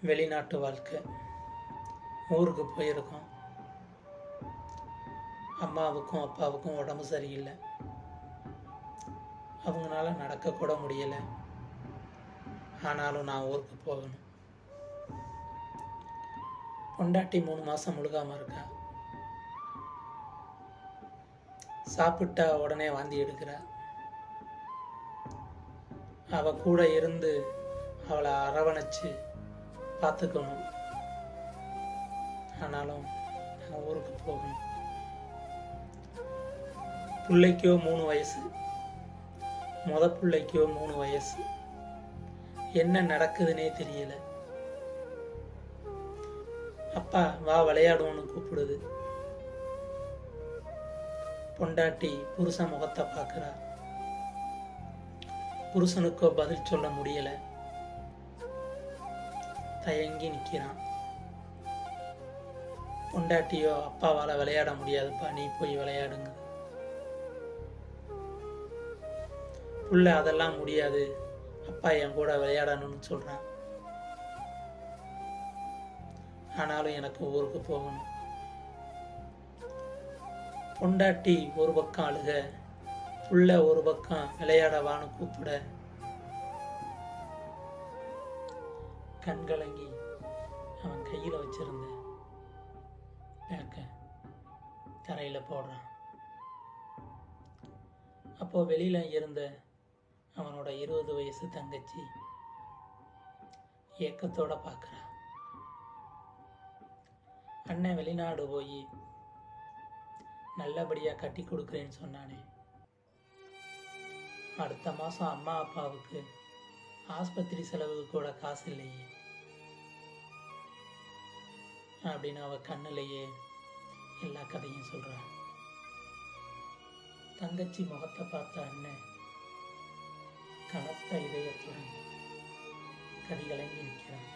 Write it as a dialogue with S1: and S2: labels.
S1: வெளிநாட்டு வாழ்க்கை. ஊருக்கு போயிருக்கோம். அம்மாவுக்கும் அப்பாவுக்கும் உடம்பு சரியில்லை. அவங்களால நடக்கக்கூட முடியலை. ஆனாலும் நான் ஊருக்கு போகணும். பொண்டாட்டி 3 மாதம் முழுகாமல் இருக்கா. சாப்பிட்டா உடனே வாந்தி எடுக்கிறா. அவள் கூட இருந்து அவளை அரவணைச்சு பார்த்துக்கணும். ஆனாலும் நான் ஊருக்கு போகணும். பிள்ளைக்கோ 3 வயசு, பிள்ளைக்கோ 3 வயசு. என்ன நடக்குதுன்னே தெரியல. அப்பா வா விளையாடுவோன்னு கூப்பிடுது. பொண்டாட்டி புருஷன் முகத்தை பார்க்குறா. புருஷனுக்கோ பதில் சொல்ல முடியல. தயங்கி நிற்கிறான். பொண்டாட்டியோ அப்பாவால் விளையாட முடியாதுப்பா, நீ போய் விளையாடுங்க. புள்ள அதெல்லாம் முடியாது, அப்பா என் கூட விளையாடணும்னு சொல்கிறான். ஆனாலும் எனக்கு ஊருக்கு போகணும். பொண்டாட்டி ஒரு பக்கம் அழுக, புள்ள ஒரு பக்கம் விளையாடவான்னு கூப்பிட கண்கலங்கி அவன் கையில் வச்சிருந்த பேக்க தரையில் போடுறான். அப்போ வெளியில இருந்த அவனோட 20 வயசு தங்கச்சி ஏக்கத்தோட பார்க்குறா. அண்ணன் வெளிநாடு போய் நல்லபடியாக கட்டி கொடுக்குறேன்னு சொன்னானே, அடுத்த மாதம் அம்மா அப்பாவுக்கு ஆஸ்பத்திரி செலவுக்கு கூட காசு இல்லையே அப்படின்னு அவ கண்ணிலேயே எல்லா கதையும் சொல்கிறான். தங்கச்சி முகத்தை பார்த்த அண்ணன் கனத்த இதயத்துடன் கதிகலங்கி நிற்கிறான்.